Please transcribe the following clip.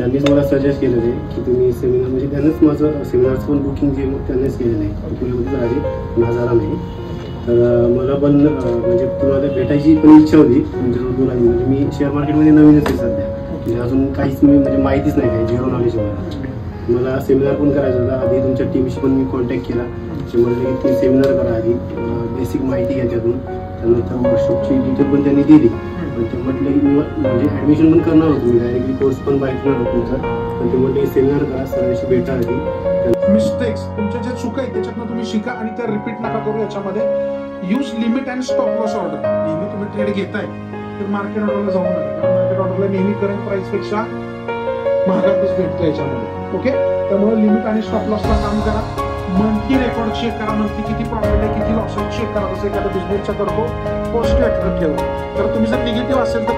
त्यांनीच मला सजेस्ट केलं आहे की तुम्ही सेमिनार म्हणजे त्यांनीच माझं सेमिनारचं पण बुकिंग जे त्यांनीच केलेलं आहे पुण्यामध्ये आधी माझा नाही. तर मला पण म्हणजे तुम्हाला भेटायची पण इच्छा होती म्हणजे म्हणजे मी शेअर मार्केटमध्ये नवीनच आहे सध्या म्हणजे अजून काहीच मी म्हणजे माहितीच नाही काही झिरो नॉलेज मला सेमिनार पण करायचा होता. आधी तुमच्या टीमशी पण मी कॉन्टॅक्ट केला ते म्हणले की तुम्ही सेमिनार करा आधी बेसिक माहिती घ्या त्यातून. त्यानंतर वर्कशॉपची डिटेल पण त्यांनी दिली पण ते म्हटलं की मी म्हणजे ॲडमिशन पण करणार होतो मी डायरेक्टली कोर्स पण बायकणार होतो तुमचा पण ते म्हटलं की सेमिनार करा सरांशी भेटा आधी. मिस्टेक्स तुमच्या ज्या चुका आहेत त्याच्यातनं तुम्ही शिका आणि त्या रिपीट नका करू. याच्यामध्ये use limit and stop loss order. नेहमी तुम्ही ट्रेड घेताय तर मार्केट ऑर्डरला जाऊ नका कारण मार्केट ऑर्डरला नेहमी करंट प्राइस पेक्षा महागातच भेटतो याच्यामध्ये. ओके त्यामुळे लिमिट आणि स्टॉप लॉसला काम करा. मंथली रेकॉर्ड चेक करा. मंथली किती प्रॉफिट आहे किती लॉस आहे चेक करा. जसं एखादा बिझनेसचा करतो पॉझिटिव्ह ठेवा. तर तुम्ही जर निगेटिव्ह असेल तर